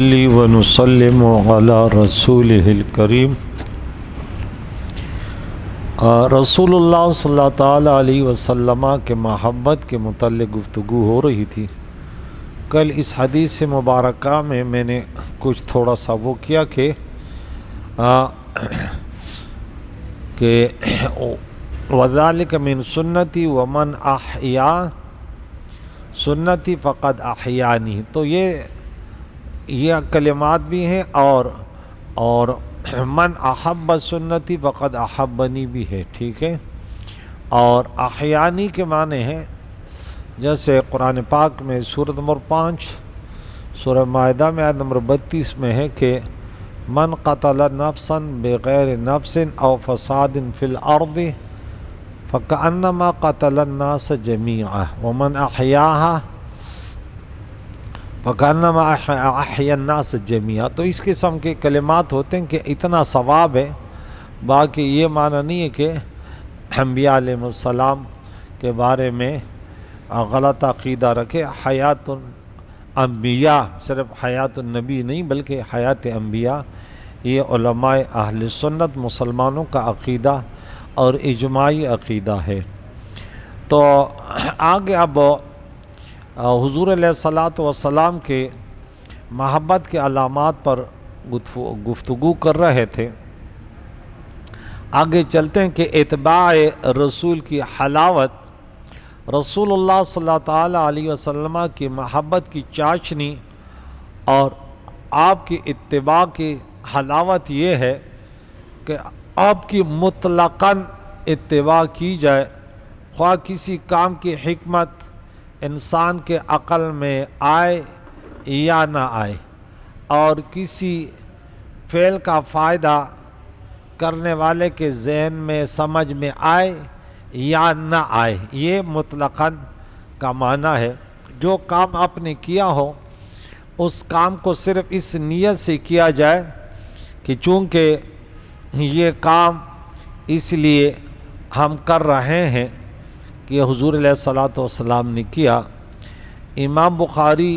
نصلي ونسلم على رسوله الكريم رسول اللہ صلی اللہ تعالیٰ علیہ وسلم کے محبت کے متعلق گفتگو ہو رہی تھی۔ کل اس حدیث مبارکہ میں نے کچھ تھوڑا سا وہ کیا کہ وذالک من سنتی ومن احیا سنتی فقد احیانی، تو یہ کلمات بھی ہیں اور من احب سنتی فقد احبنی بھی ہے، ٹھیک ہے۔ اور احیانی کے معنی ہیں جیسے قرآن پاک میں سورۃ نمبر 5 سورہ مائدہ میں آیت نمبر 32 میں ہے کہ من قتل نفسا بغیر نفس او فساد فی الارض فکأنما قتل الناس جمیعا ومن احیاها فکأنما احیا الناس جمیعا۔ تو اس قسم کے کلمات ہوتے ہیں کہ اتنا ثواب ہے، باقی یہ معنی نہیں ہے کہ انبیاء علیہ السلام کے بارے میں غلط عقیدہ رکھے۔ حیات انبیاء صرف حیات النبی نہیں بلکہ حیات انبیاء، یہ علماء اہل سنت مسلمانوں کا عقیدہ اور اجماعی عقیدہ ہے۔ تو آگے اب حضور علیہ الصلاۃ والسلام کے محبت کے علامات پر گفتگو کر رہے تھے۔ آگے چلتے ہیں کہ اتباع رسول کی حلاوت، رسول اللہ صلی اللہ تعالیٰ علیہ وسلم کی محبت کی چاشنی اور آپ کی اتباع کی حلاوت یہ ہے کہ آپ کی مطلقاً اتباع کی جائے، خواہ کسی کام کی حکمت انسان کے عقل میں آئے یا نہ آئے، اور کسی فعل کا فائدہ کرنے والے کے ذہن میں سمجھ میں آئے یا نہ آئے، یہ مطلقاً کا معنی ہے۔ جو کام آپ نے کیا ہو اس کام کو صرف اس نیت سے کیا جائے کہ چونکہ یہ کام اس لیے ہم کر رہے ہیں کہ حضور علیہ الصلاۃ والسلام نے کیا۔ امام بخاری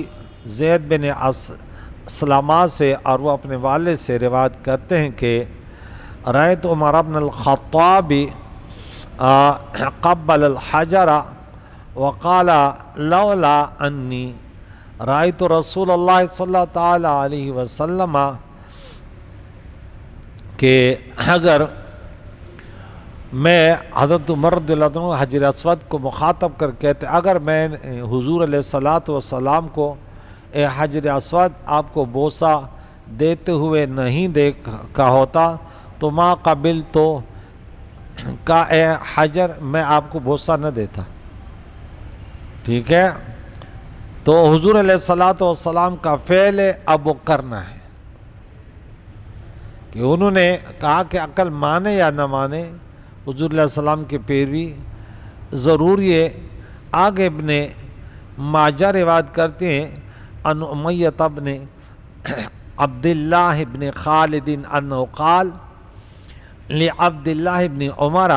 زید بن اسلمہ سے اور وہ اپنے والد سے روایت کرتے ہیں کہ رأیت عمر بن الخطاب قبل الحجر وقال لولا انی رأیت رسول اللہ صلی اللہ تعالیٰ علیہ وسلم، کہ اگر میں حضرت عمر رضی اللہ عنہ حجر اسود کو مخاطب کر کہتے اگر میں حضور علیہ الصلاۃ والسلام کو اے حجر اسود آپ کو بوسہ دیتے ہوئے نہیں دیکھا ہوتا تو ما قبل تو کا اے حجر میں آپ کو بوسہ نہ دیتا، ٹھیک ہے۔ تو حضور علیہ الصلاۃ والسلام کا فعل اب وہ کرنا ہے کہ انہوں نے کہا کہ عقل مانے یا نہ مانے حضور علیہ السلام کی پیروی ضرور۔ یہ آگے ابن ماجہ روایت کرتے ہیں ان امیۃ ابن عبداللہ ابن خالد انہ قال لعبداللہ ابن عمر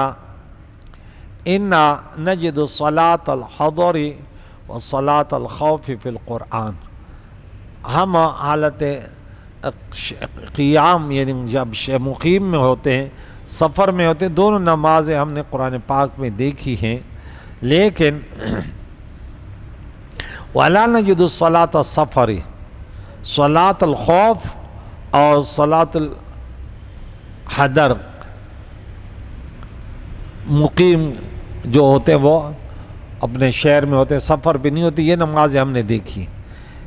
انا نجد صلاة الحضر وصلاة الخوف فی القرآن، ہم حالت قیام یعنی جب مقیم میں ہوتے ہیں، سفر میں ہوتے ہیں، دونوں نمازیں ہم نے قرآن پاک میں دیکھی ہیں، لیکن وَلَا نَجِدُ صَلَاةَ السَّفَرِ، صلاۃ الخوف اور صلاۃ الحضر مقیم جو ہوتے ہیں وہ اپنے شہر میں ہوتے ہیں، سفر بھی نہیں ہوتی، یہ نمازیں ہم نے دیکھی،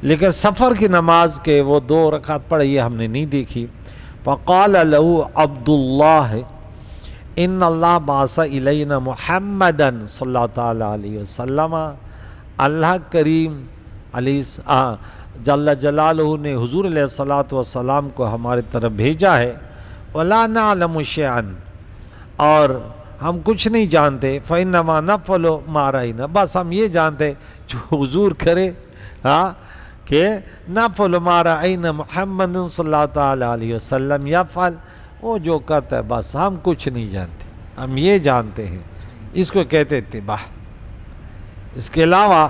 لیکن سفر کی نماز کے وہ 2 رکعت پڑھے یہ ہم نے نہیں دیکھی۔ فقال له عبد اللہ ان اللہ بعث الینا محمدا صلی اللہ تعالیٰ علیہ وسلم، اللہ کریم علیہ جل جلالہ نے حضور علیہ الصلاۃ والسلام کو ہمارے طرف بھیجا ہے، ولا نعلم شیئا، اور ہم کچھ نہیں جانتے، فإنما نفعل ما رأینا، بس ہم یہ جانتے جو حضور کرے، کہ نفعل ما رأینا محمد صلی اللہ تعالیٰ علیہ وسلم یفعل، وہ جو کرتا ہے بس ہم کچھ نہیں جانتے، ہم یہ جانتے ہیں، اس کو کہتے اتباع۔ اس کے علاوہ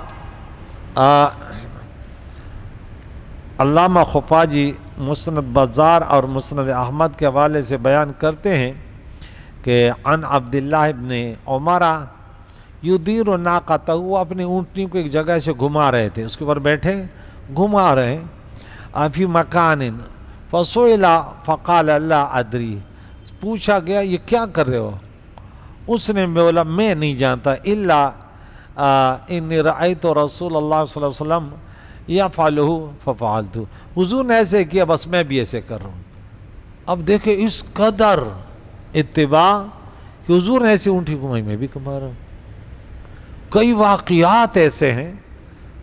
علامہ خفاجی مسند بزار اور مسند احمد کے حوالے سے بیان کرتے ہیں کہ عن عبداللہ ابن عمر یدیر ناقتہ، وہ اپنی اونٹنی کو ایک جگہ سے گھما رہے تھے، اس کے اوپر بیٹھے گھما رہے ہیں، فی مکان فسئل فقال لا ادری، پوچھا گیا یہ کیا کر رہے ہو؟ اس نے بولا میں نہیں جانتا، الا انی رأیت رسول اللہ صلی اللہ علیہ وسلم یفعلہ ففعلت، حضور نے ایسے کیا بس میں بھی ایسے کر رہا ہوں۔ اب دیکھیں اس قدر اتباع کہ حضور نے ایسی اونٹی گھمائی میں بھی گھما رہا ہوں۔ کئی واقعات ایسے ہیں،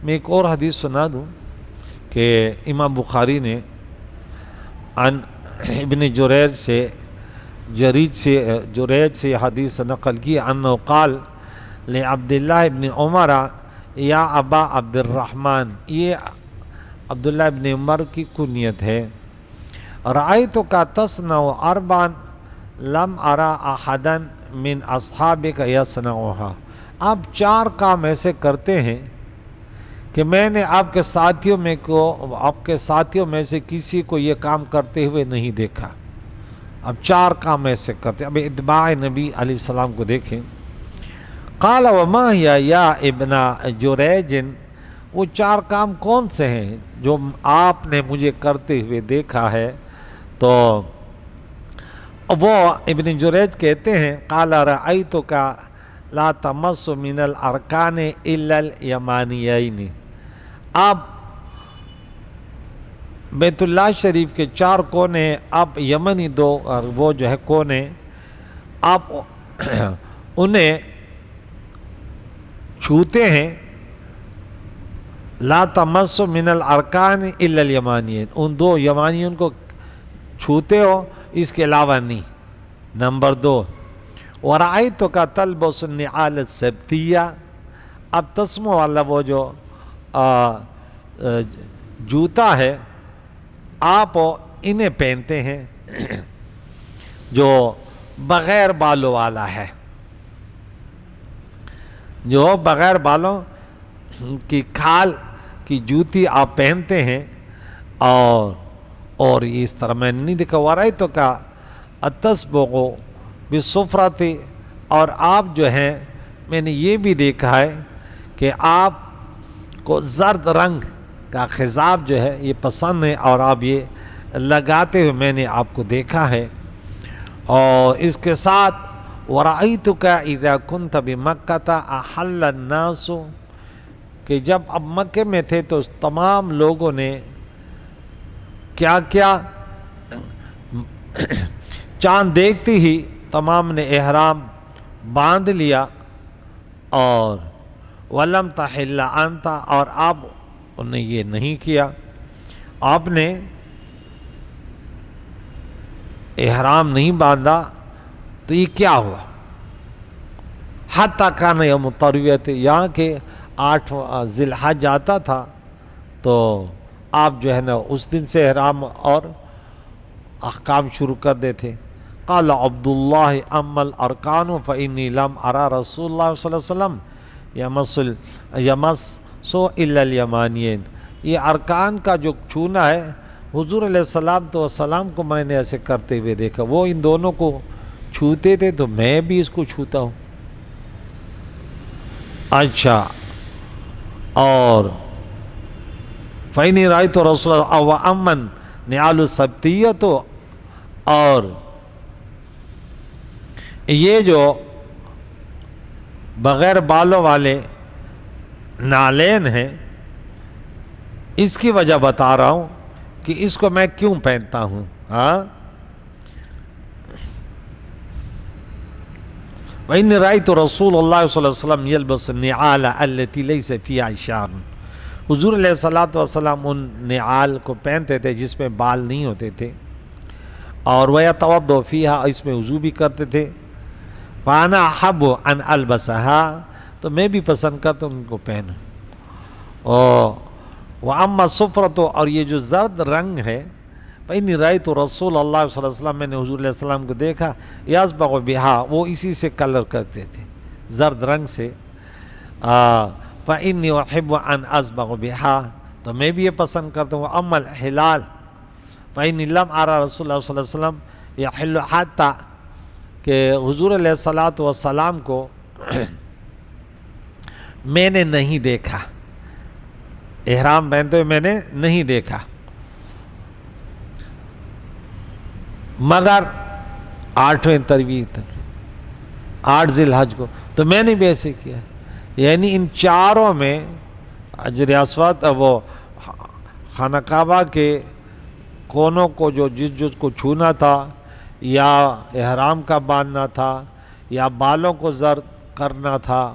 میں ایک اور حدیث سنا دوں کہ امام بخاری نے عن ابن جریج سے حدیث نقل کی، انہ قال لعبداللہ ابن عمر یا ابا عبد الرحمن، یہ عبداللہ ابن عمر کی کنیت ہے، رأیتک تصنع اربعا لم ارى احدا من اصحابک یصنعها، آپ 4 کام ایسے کرتے ہیں کہ میں نے آپ کے ساتھیوں میں سے کسی کو یہ کام کرتے ہوئے نہیں دیکھا۔ اب 4 کام ایسے کرتے، اب اتباع نبی علیہ السلام کو دیکھیں۔ قال وما هي یا ابن جریج، وہ 4 کام کون سے ہیں جو آپ نے مجھے کرتے ہوئے دیکھا ہے؟ تو وہ ابن جریج کہتے ہیں قال رأیتک لا تمس من الارکان الا الیمانیین، آپ بیت اللہ شریف کے 4 کونے، آپ یمنی 2 وہ جو ہے کونے، آپ انہیں چھوتے ہیں، لا تمس من الارکان الا الیمانیین، ان 2 یمانیوں کو چھوتے ہو، اس کے علاوہ نہیں۔ نمبر 2 ورأیتک تلبس النعال السبتیہ، اب تسموں والا وہ جو جوتا ہے آپ انہیں پہنتے ہیں جو بغیر بالوں والا ہے، جو بغیر بالوں کی کھال کی جوتی آپ پہنتے ہیں، اور اس طرح میں نے نہیں دیکھا۔ ورأیتک التسبغ بالصفرۃ، اور آپ جو ہیں میں نے یہ بھی دیکھا ہے کہ آپ کو زرد رنگ کا خضاب جو ہے یہ پسند ہے، اور آپ یہ لگاتے ہوئے میں نے آپ کو دیکھا ہے۔ اور اس کے ساتھ ورأیتک اذا کنت بمکۃ احل الناس، کہ جب اب مکے میں تھے تو تمام لوگوں نے کیا کیا، چاند دیکھتے ہی تمام نے احرام باندھ لیا، اور ولم تحل انت، اور آپ نے یہ نہیں کیا، آپ نے احرام نہیں باندھا، تو یہ کیا ہوا؟ حتیٰ کان یوم الترویہ، یہاں کے 8 ذی الحج آتا تھا تو آپ جو ہے نا اس دن سے احرام اور احکام شروع کر دیتے۔ قال عبداللہ اما الارکان فانی لم ارى رسول اللہ صلی اللہ علیہ وسلم یمس الا الیمانیین، یہ ارکان کا جو چھونا ہے حضور علیہ السلام کو میں نے ایسے کرتے ہوئے دیکھا، وہ ان دونوں کو چھوتے تھے تو میں بھی اس کو چھوتا ہوں۔ اچھا، اور فإنی رأیت رسول اللہ وامن نعال السبتیۃ، اور یہ جو بغیر بالوں والے نالین ہیں، اس کی وجہ بتا رہا ہوں کہ اس کو میں کیوں پہنتا ہوں۔ ہاں، وإنی رأیت رسول اللہ صلی اللہ علیہ وسلم یلبس النعال التي ليس فيها شعر، حضور علیہ السلام ان نعال کو پہنتے تھے جس میں بال نہیں ہوتے تھے، اور وَيَتَوَضَّأُ فِيهَا، اس میں وضو بھی کرتے تھے۔ فَأَنَا أَحَبُّ أَنْ أَلْبَسَهَا، تو میں بھی پسند کرتا ہوں ان کو پہنوں۔ وَأَمَّا الصُّفْرَةُ، اور یہ جو زرد رنگ ہے، فَإِنِّي رَأَيْتُ رَسُولَ اللَّهِ صلی اللہ علیہ وسلم، میں نے حضور علیہ السلام کو دیکھا، يَصْبَغُ بِهَا، وہ اسی سے کلر کرتے تھے، زرد رنگ سے۔ فَإِنِّي أُحِبُّ أَنْ أَصْبَغَ بِهَا، تو میں بھی یہ پسند کرتا ہوں. اما الحلال فإنی لم ارى رسول اللہ صلی اللہ علیہ وسلم یحل حتی کہ حضور علیہ الصلوۃ والسلام کو میں نے نہیں دیکھا، احرام پہنتے ہوئے میں نے نہیں دیکھا، مگر 8ویں ترویہ تک 8 ذی الحج کو تو میں نے بھی ایسے کیا. یعنی ان چاروں میں حجر اسود وہ خانہ کعبہ کے کونوں کو جو جس کو چھونا تھا، یا احرام کا باندھنا تھا، یا بالوں کو زرد کرنا تھا،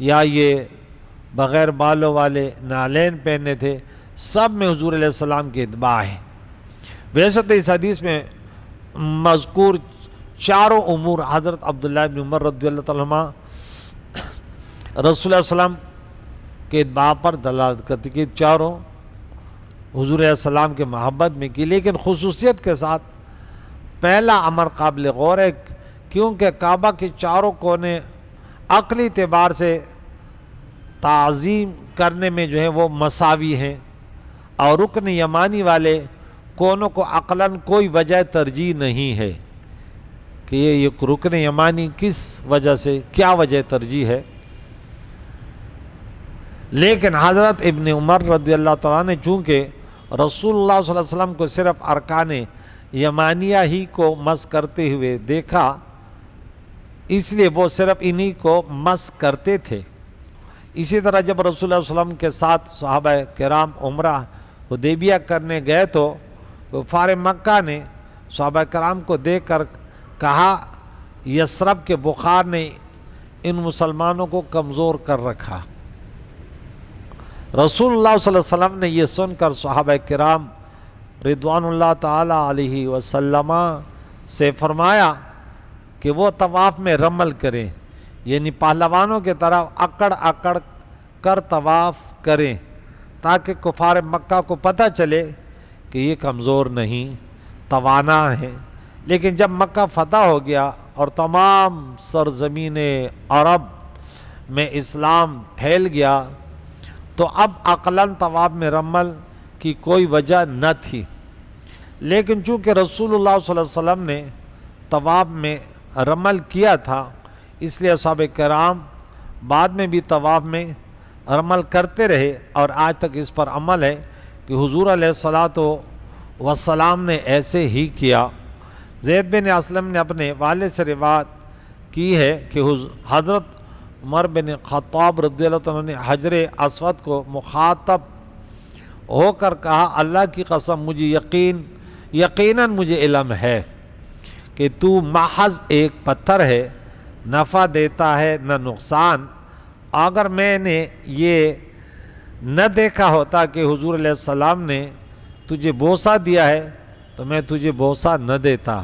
یا یہ بغیر بالوں والے نالین پہننے تھے، سب میں حضور علیہ السلام کی اتباع ہے. ویسے تو اس حدیث میں مذکور چاروں امور حضرت عبداللہ بن عمر رضی اللہ تعالیٰ عنہ رسول اللہ علیہ وسلم کے اتباع پر دلالت کرتی کہ چاروں حضور علیہ السلام کے محبت میں کی، لیکن خصوصیت کے ساتھ پہلا امر قابل غور ہے، کیونکہ کعبہ کے چاروں کونے عقلی اعتبار سے تعظیم کرنے میں جو ہے وہ مساوی ہیں، اور رکن یمانی والے کونوں کو عقلاً کوئی وجہ ترجیح نہیں ہے کہ یہ رکن یمانی کس وجہ سے کیا وجہ ترجیح ہے. لیکن حضرت ابن عمر رضی اللہ تعالیٰ نے چونکہ رسول اللہ صلی اللہ علیہ وسلم کو صرف ارکان یمانیہ ہی کو مس کرتے ہوئے دیکھا، اس لیے وہ صرف انہی کو مس کرتے تھے. اسی طرح جب رسول اللہ صلی اللہ علیہ وسلم کے ساتھ صحابہ کرام عمرہ حدیبیہ کرنے گئے تو کفار مکہ نے صحابہ کرام کو دیکھ کر کہا یثرب کے بخار نے ان مسلمانوں کو کمزور کر رکھا. رسول اللہ صلی اللہ علیہ وسلم نے یہ سن کر صحابہ کرام رضوان اللہ تعالی علیہ وسلم سے فرمایا کہ وہ طواف میں رمل کریں، یعنی پہلوانوں کے طرح اکڑ اکڑ کر طواف کریں، تاکہ کفار مکہ کو پتہ چلے کہ یہ کمزور نہیں، توانا ہے. لیکن جب مکہ فتح ہو گیا اور تمام سرزمین عرب میں اسلام پھیل گیا تو اب عقلاً طواف میں رمل کی کوئی وجہ نہ تھی. لیکن چونکہ رسول اللہ صلی اللہ علیہ وسلم نے طواف میں رمل کیا تھا، اس لیے صحابہ کرام بعد میں بھی طواف میں رمل کرتے رہے، اور آج تک اس پر عمل ہے کہ حضور علیہ الصلوۃ والسلام نے ایسے ہی کیا. زید بن اسلم نے اپنے والد سے روایت کی ہے کہ حضرت عمر بن خطاب رضی اللہ عنہ نے حجر اسود کو مخاطب ہو کر کہا اللہ کی قسم مجھے یقیناً مجھے علم ہے کہ تو محض ایک پتھر ہے، نفع دیتا ہے نہ نقصان. اگر میں نے یہ نہ دیکھا ہوتا کہ حضور علیہ السلام نے تجھے بوسہ دیا ہے تو میں تجھے بوسہ نہ دیتا.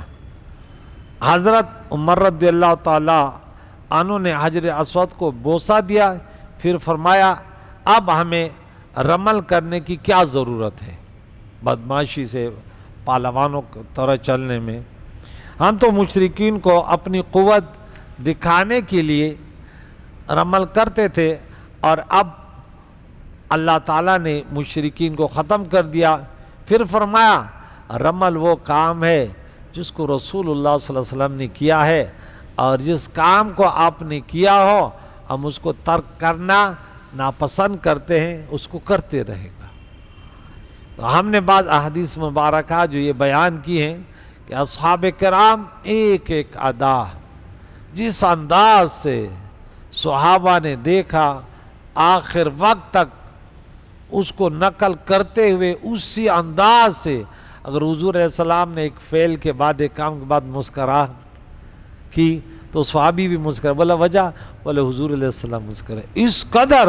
حضرت عمر رضی اللہ تعالیٰ عنہ نے حجر اسود کو بوسہ دیا، پھر فرمایا اب ہمیں رمل کرنے کی کیا ضرورت ہے بدماشی سے پہلوانوں کی طرح چلنے میں. ہم تو مشرکین کو اپنی قوت دکھانے کے لیے رمل کرتے تھے، اور اب اللہ تعالیٰ نے مشرکین کو ختم کر دیا. پھر فرمایا رمل وہ کام ہے جس کو رسول اللہ صلی اللہ علیہ وسلم نے کیا ہے، اور جس کام کو آپ نے کیا ہو ہم اس کو ترک کرنا ناپسند کرتے ہیں، اس کو کرتے رہے گا. تو ہم نے بعض احادیث مبارکہ جو یہ بیان کی ہیں کہ اصحاب کرام ایک ایک ادا جس انداز سے صحابہ نے دیکھا آخر وقت تک اس کو نقل کرتے ہوئے اسی انداز سے. اگر حضور علیہ السلام نے ایک فعل کے بعد ایک کام کے بعد مسکراہٹ کی تو صحابی بھی مسکرا، بولا وجہ، بولے حضور علیہ السلام مسکرے. اس قدر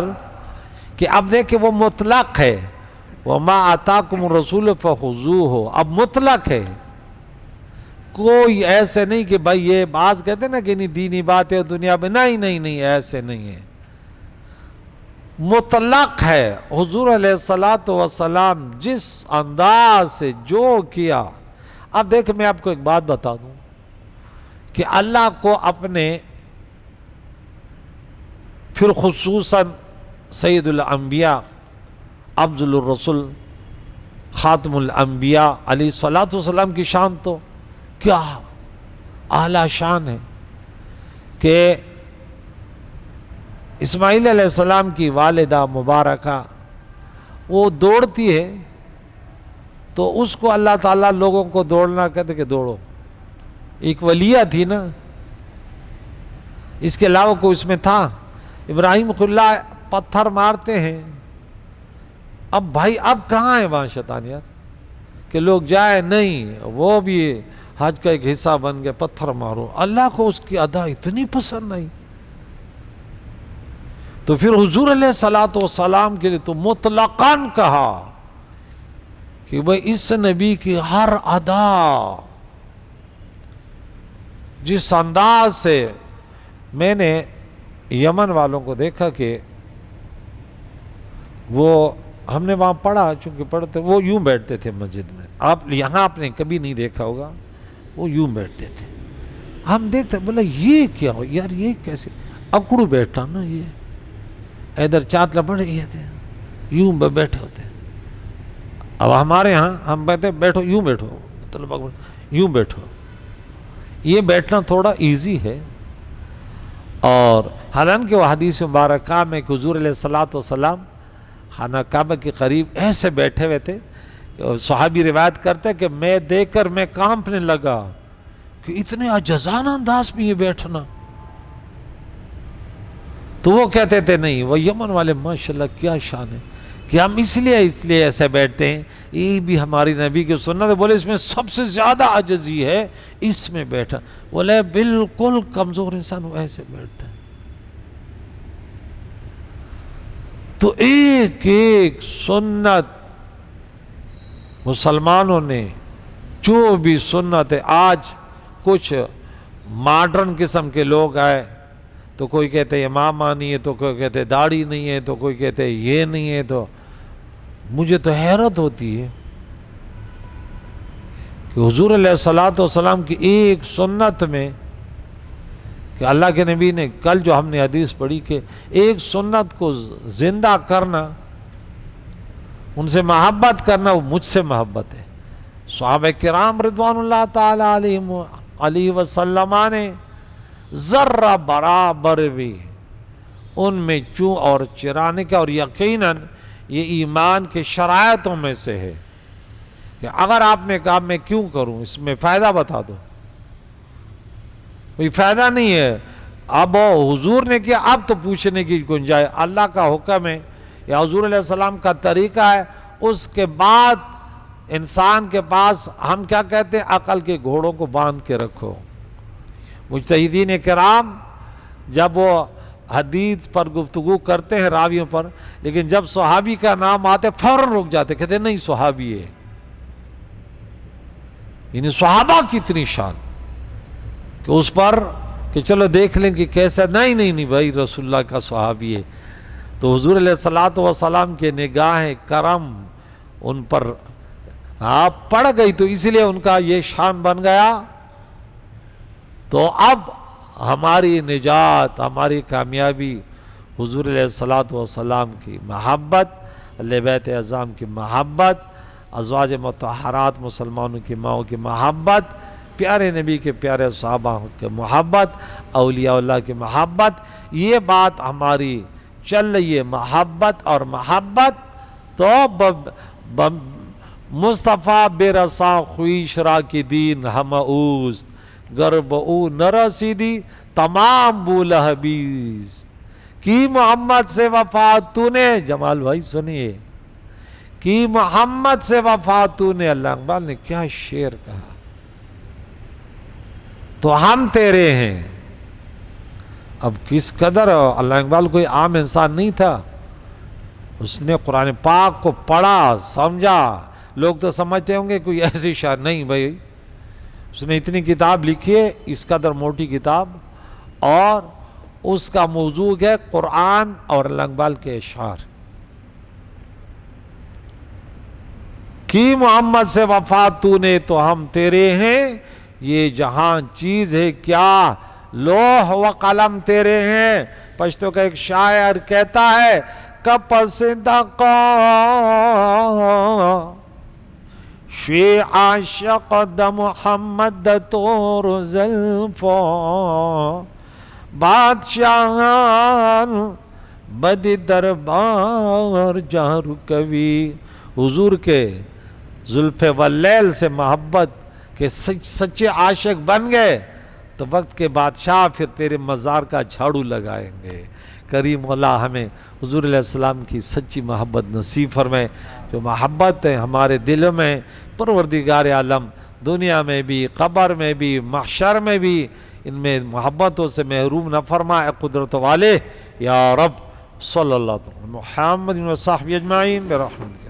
کہ اب دیکھیں وہ مطلق ہے، وَمَا آتَاكُمُ الرَّسُولُ فَخُذُوهُ، اب مطلق ہے. کوئی ایسے نہیں کہ بھائی یہ بعض کہتے ہیں نا کہ نہیں دینی بات ہے دنیا میں، نہیں ایسے نہیں ہے، مطلق ہے. حضور علیہ السلام جس انداز سے جو کیا. اب دیکھ میں آپ کو ایک بات بتا دوں کہ اللہ کو اپنے پھر خصوصاً سید الانبیاء افضل الرسول خاتم الانبیاء علیہ الصلوۃ والسلام کی شان تو کیا اعلیٰ شان ہے کہ اسماعیل علیہ السلام کی والدہ مبارکہ وہ دوڑتی ہے تو اس کو اللہ تعالیٰ لوگوں کو دوڑنا کہتے کہ دوڑو، ایک ولیہ تھی نا، اس کے علاوہ کوئی اس میں تھا؟ ابراہیم خلیل اللہ پتھر مارتے ہیں، اب بھائی اب کہاں ہے وہاں شیطان یار کہ لوگ جائیں؟ نہیں، وہ بھی حج کا ایک حصہ بن گیا، پتھر مارو۔ اللہ کو اس کی ادا اتنی پسند آئی تو پھر حضور علیہ الصلوۃ والسلام کے لیے تو مطلقاً کہا کہ بھئی اس نبی کی ہر ادا جس انداز سے میں نے یمن والوں کو دیکھا کہ وہ ہم نے وہاں پڑھا، چونکہ پڑھتے وہ یوں بیٹھتے تھے مسجد میں، آپ نے کبھی نہیں دیکھا ہوگا، وہ یوں بیٹھتے تھے، ہم دیکھتے بولا یہ کیا ہو یار، یہ کیسے اکڑو بیٹھا نا، یہ ادھر چات لپڑے یہ تھے، یوں بیٹھے ہوتے۔ اب ہمارے ہاں ہم کہتے بیٹھو یوں بیٹھو، یوں بیٹھو، یہ بیٹھنا تھوڑا ایزی ہے۔ اور حالانکہ وہ حدیث مبارکہ میں کہ حضور علیہ الصلوۃ والسلام خانہ کعبہ کے قریب ایسے بیٹھے ہوئے تھے، صحابی روایت کرتے کہ میں دیکھ کر میں کانپنے لگا کہ اتنے عاجزانہ انداز میں یہ بیٹھنا۔ تو وہ کہتے تھے نہیں، وہ یمن والے ماشاءاللہ کیا شان ہے کہ ہم اس لیے ایسے بیٹھتے ہیں، یہ بھی ہماری نبی کی سنت ہے۔ بولے اس میں سب سے زیادہ عاجزی ہے اس میں بیٹھا، بولے بالکل کمزور انسان وہ ایسے بیٹھتا ہے۔ تو ایک ایک سنت مسلمانوں نے جو بھی سنت ہے، آج کچھ ماڈرن قسم کے لوگ آئے تو کوئی کہتے امامہ نہیں ہے، تو کوئی کہتے داڑھی نہیں ہے، تو کوئی کہتے یہ نہیں ہے، تو مجھے تو حیرت ہوتی ہے کہ حضور علیہ الصلوۃ والسلام کی ایک سنت میں کہ اللہ کے نبی نے کل جو ہم نے حدیث پڑھی کہ ایک سنت کو زندہ کرنا، ان سے محبت کرنا، وہ مجھ سے محبت ہے۔ صحابہ کرام رضوان اللہ تعالی علیہ وسلم نے ذرہ برابر بھی ان میں چوں اور چرانے کا، اور یقیناً یہ ایمان کے شرائطوں میں سے ہے کہ اگر آپ نے کہا میں کیوں کروں، اس میں فائدہ بتا دو، کوئی فائدہ نہیں ہے۔ اب حضور نے کیا، اب تو پوچھنے کی گنجائش، اللہ کا حکم ہے یا حضور علیہ السلام کا طریقہ ہے، اس کے بعد انسان کے پاس ہم کیا کہتے ہیں، عقل کے گھوڑوں کو باندھ کے رکھو۔ مجتہدین کرام جب وہ حدیث پر گفتگو کرتے ہیں راویوں پر، لیکن جب صحابی کا نام آتے فوراً رک جاتے، کہتے نہیں صحابی ہے، یعنی صحابہ کی اتنی شان کہ اس پر کہ چلو دیکھ لیں کہ کیسا، نہیں بھائی رسول اللہ کا صحابی ہے۔ تو حضور علیہ الصلوۃ والسلام کے نگاہ کرم ان پر آپ پڑ گئی، تو اس لیے ان کا یہ شان بن گیا۔ تو اب ہماری نجات، ہماری کامیابی حضور علیہ الصلوۃ والسلام کی محبت، اہل بیت اعظام کی محبت، ازواج مطہرات مسلمانوں کی ماؤں کی محبت، پیارے نبی کے پیارے صحابہ کی محبت، اولیاء اللہ کی محبت، یہ بات ہماری چل رہی ہے، محبت اور محبت تو مصطفیٰ بے رسا خویش را کی دین ہم اوست، گرب او نرسیدی تمام بول حبیز کی محمد سے وفا تو نے، جمال بھائی سنیے، کی محمد سے وفا تو نے، اللہ اقبال نے کیا شعر کہا، تو ہم تیرے ہیں۔ اب کس قدر اللہ اقبال کوئی عام انسان نہیں تھا، اس نے قرآن پاک کو پڑھا سمجھا۔ لوگ تو سمجھتے ہوں گے کوئی ایسی شاعر، نہیں بھائی، اس نے اتنی کتاب لکھی ہے، اس قدر موٹی کتاب، اور اس کا موضوع ہے قرآن اور اللہ اقبال کے اشعار۔ کی محمد سے وفا تو نے تو ہم تیرے ہیں، یہ جہاں چیز ہے کیا لوح و قلم تیرے ہیں۔ پشتو کا ایک شاعر کہتا ہے کپسدق شوی عاشق د محمد د تور زلفو بادشاہان بدی دربار جارو کوي. حضور کے زلف واللیل سے محبت کے سچے عاشق بن گئے تو وقت کے بادشاہ پھر تیرے مزار کا جھاڑو لگائیں گے. کریم اللہ ہمیں حضور علیہ السلام کی سچی محبت نصیب فرمائے. جو محبت ہے ہمارے دلوں میں پروردگار عالم دنیا میں بھی قبر میں بھی محشر میں بھی ان میں محبتوں سے محروم نہ فرمائے قدرت والے یا رب. صلی اللہ علیہ وسلم محمد و صحبہ اجمعین برحمتک.